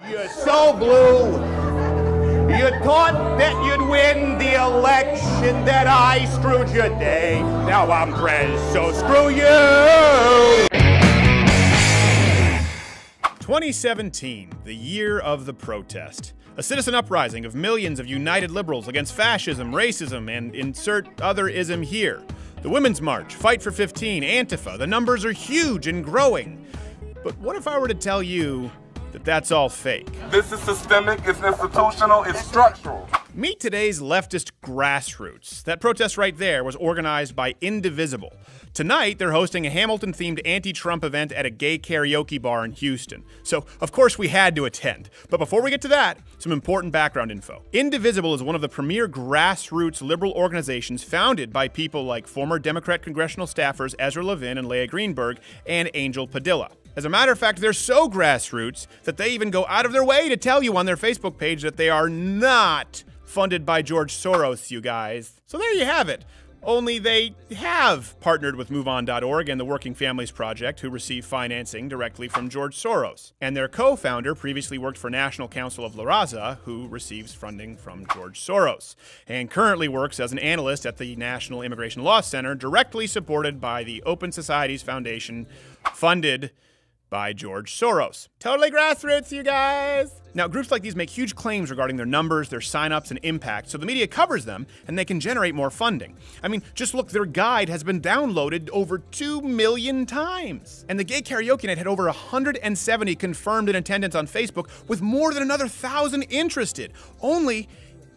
You're so blue. You thought that you'd win the election, that I screwed your day. Now I'm Prez, so screw you. 2017, the year of the protest. A citizen uprising of millions of united liberals against fascism, racism, and insert other ism here. The Women's March, Fight for 15, Antifa, the numbers are huge and growing. But what if I were to tell you that that's all fake? This is systemic, it's institutional, it's structural. Meet today's leftist grassroots. That protest right there was organized by Indivisible. Tonight, they're hosting a Hamilton-themed anti-Trump event at a gay karaoke bar in Houston. So, of course, we had to attend. But before we get to that, some important background info. Indivisible is one of the premier grassroots liberal organizations founded by people like former Democrat congressional staffers Ezra Levin and Leah Greenberg and Angel Padilla. As a matter of fact, they're so grassroots that they even go out of their way to tell you on their Facebook page that they are not funded by George Soros, you guys. So there you have it. Only they have partnered with MoveOn.org and the Working Families Project, who receive financing directly from George Soros. And their co-founder previously worked for National Council of La Raza, who receives funding from George Soros, and currently works as an analyst at the National Immigration Law Center, directly supported by the Open Societies Foundation, funded by George Soros. Totally grassroots, you guys! Now, groups like these make huge claims regarding their numbers, their signups, and impact, so the media covers them, and they can generate more funding. I mean, just look, their guide has been downloaded over 2 million times. And the Gay Karaoke Night had over 170 confirmed in attendance on Facebook, with more than another 1,000 interested. Only,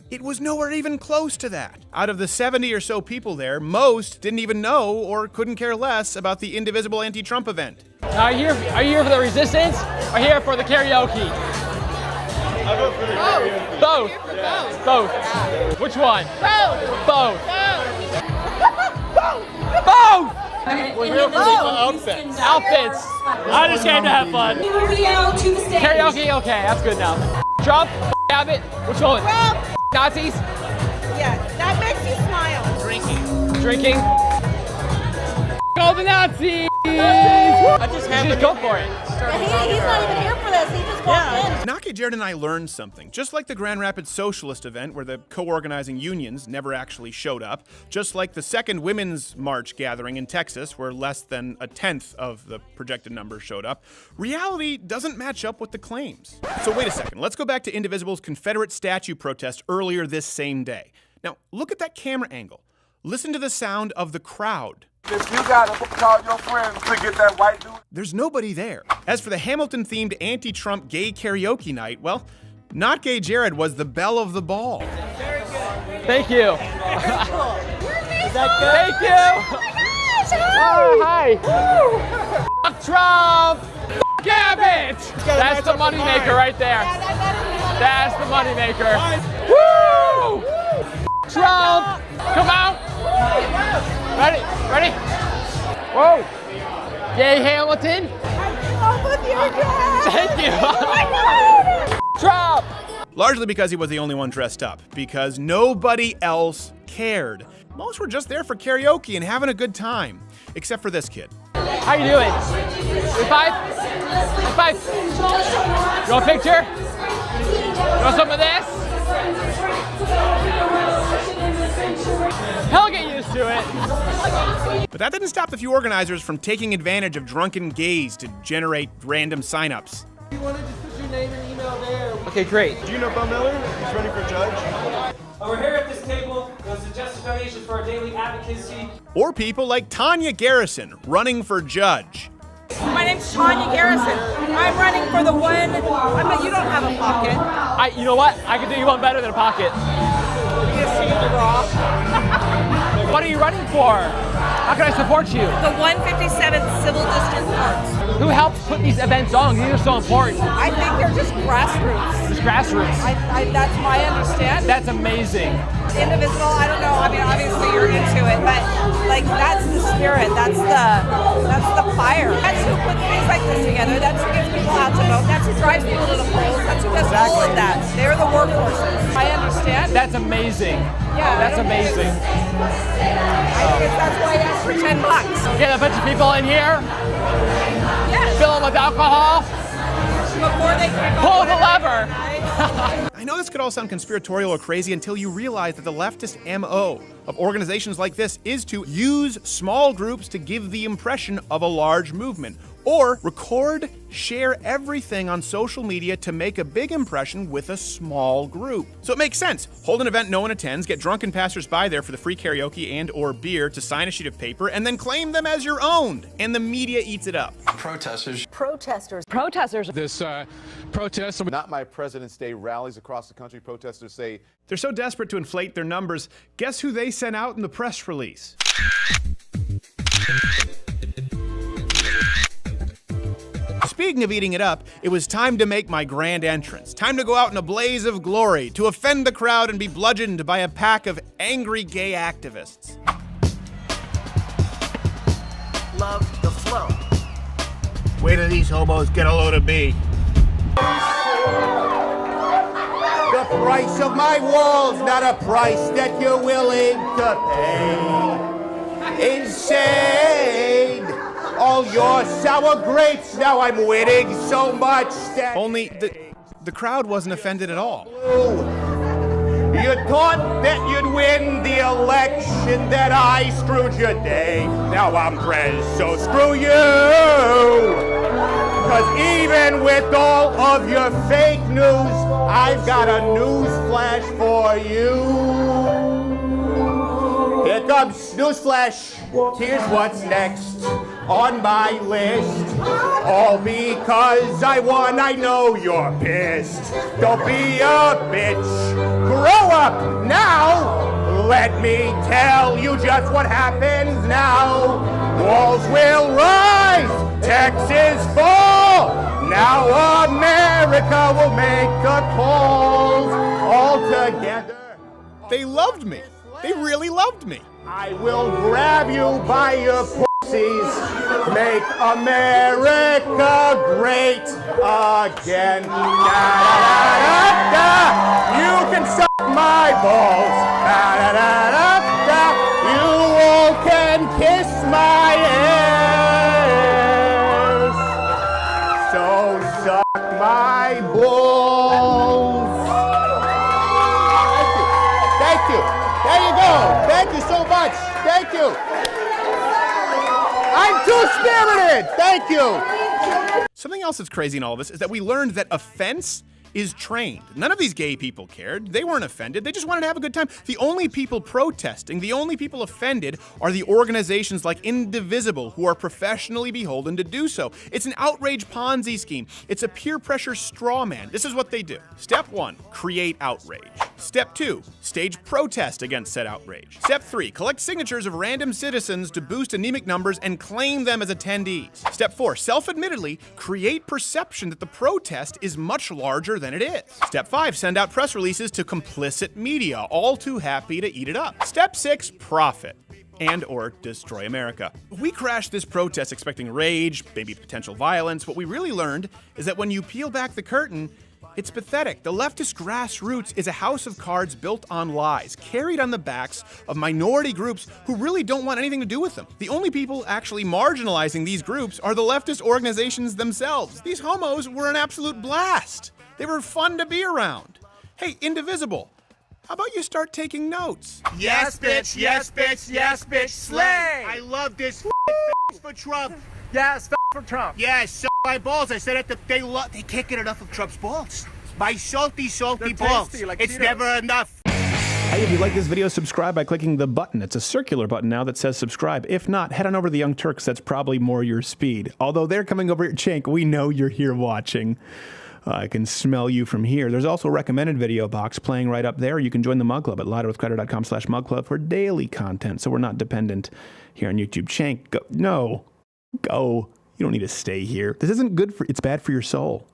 it was nowhere even close to that. Out of the 70 or so people there, most didn't even know or couldn't care less about the Indivisible anti-Trump event. Are you here for the resistance or here for the karaoke? I vote for the karaoke. Both. Both. Which one? Both. Both. We're here for the outfits. Outfits. I just came to have fun. Karaoke, okay, that's good enough. Trump, Abbott, which one? Trump. Nazis? Yeah, that makes you smile. Drinking. Go the Nazis! I just go for it. He's not even here for this. He just walked in. Naki, Jared, and I learned something. Just like the Grand Rapids Socialist event, where the co-organizing unions never actually showed up, just like the second Women's March gathering in Texas, where less than a tenth of the projected numbers showed up, reality doesn't match up with the claims. So wait a second. Let's go back to Indivisible's Confederate statue protest earlier this same day. Now, look at that camera angle. Listen to the sound of the crowd. If you gotta call your friends to get that white dude. There's nobody there. As for the Hamilton-themed anti-Trump gay karaoke night, well, not Gay Jared was the belle of the ball. Very good. Thank you. Is that good? Thank you. Oh my gosh, hi. Fuck Trump. Fuck Abbott. That's the moneymaker right there. That's the moneymaker. Woo! Trump. Come out. Ready? Whoa! Yay, Hamilton! I'm with you again. Thank you! Oh my God. Trump! Largely because he was the only one dressed up, because nobody else cared. Most were just there for karaoke and having a good time, except for this kid. How you doing? High five? You want a picture? You want some of this? He'll get used to it. But that didn't stop the few organizers from taking advantage of drunken gays to generate random signups. You want to just put your name and email there. Okay, great. Do you know Bill Miller? He's running for judge. We're here at this table to suggest donations for our daily advocacy. Or people like Tanya Garrison running for judge. My name's Tanya Garrison. I'm running for the one. You don't have a pocket. You know what? I can do you one better than a pocket. You see the raw. What are you running for? How can I support you? The 157th Civil District Court. Who helps put these events on? These are so important. I think they're just grassroots. Just grassroots. That's my understanding. That's amazing. Indivisible, I don't know. I mean, obviously you're into it, but like that's the spirit. That's the fire. That's who puts things like this together. That's who gets people out to vote. That's who drives people to the polls. That's who does all of that. They're the workhorses. I understand. That's amazing. Yeah. That's amazing. I think that's why I asked for $10. Get a bunch of people in here. Yes. Fill them with alcohol. Before they kick off. Pull the lever. I know this could all sound conspiratorial or crazy until you realize that the leftist MO of organizations like this is to use small groups to give the impression of a large movement, or record, share everything on social media to make a big impression with a small group. So it makes sense. Hold an event no one attends, get drunken passersby there for the free karaoke and or beer to sign a sheet of paper, and then claim them as your own. And the media eats it up. Protesters. This protest. Not my President's Day rallies across the country. Protesters say They're so desperate to inflate their numbers. Guess who they sent out in the press release? Speaking of eating it up, it was time to make my grand entrance. Time to go out in a blaze of glory, to offend the crowd and be bludgeoned by a pack of angry gay activists. Love the flow. Wait till these hobos get a load of me. The price of my walls, not a price that you're willing to pay. Insane. All your sour grapes, now I'm winning so much that... Only the crowd wasn't offended at all. You thought that you'd win the election, that I screwed your day. Now I'm Prez, so screw you. Cause even with all of your fake news, I've got a news flash for you. Here comes Newsflash. Here's what's next on my list. All because I won, I know you're pissed. Don't be a bitch. Grow up now. Let me tell you just what happens now. Walls will rise. Taxes fall. Now America will make the calls all together. They loved me. They really loved me. I will grab you by your pussies, make America great again. Da, da, da, da. You can suck my balls. Da, da, da, da, da. You all can kiss my ass. So suck my balls. Thank you. There you go. Thank you so much. Thank you. I'm too spirited. Thank you. Something else that's crazy in all of this is that we learned that offense is trained. None of these gay people cared. They weren't offended. They just wanted to have a good time. The only people protesting, the only people offended are the organizations like Indivisible, who are professionally beholden to do so. It's an outrage Ponzi scheme. It's a peer pressure straw man. This is what they do. Step 1, create outrage. Step 2, stage protest against said outrage. Step 3, collect signatures of random citizens to boost anemic numbers and claim them as attendees. Step 4, self-admittedly, create perception that the protest is much larger than it is. Step 5, send out press releases to complicit media, all too happy to eat it up. Step 6, profit and or destroy America. We crashed this protest expecting rage, maybe potential violence. What we really learned is that when you peel back the curtain, it's pathetic. The leftist grassroots is a house of cards built on lies, carried on the backs of minority groups who really don't want anything to do with them. The only people actually marginalizing these groups are the leftist organizations themselves. These homos were an absolute blast. They were fun to be around. Hey, Indivisible, how about you start taking notes? Yes, bitch. Yes, bitch. Yes, bitch. Slay. I love this for Trump. Yes, for Trump. Yes, so my balls. I said it. They can't get enough of Trump's balls. My salty They're balls. tasty, like it's Cheetos. never enough. Hey, if you like this video, subscribe by clicking the button. It's a circular button now that says subscribe. If not, head on over to the Young Turks. That's probably more your speed. Although they're coming over here, Cenk, we know you're here watching. I can smell you from here. There's also a recommended video box playing right up there. You can join the Mug Club at louderwithcrowder.com/mugclub for daily content, so we're not dependent here on YouTube. Cenk, go. No. Go. You don't need to stay here. This isn't good for, it's bad for your soul.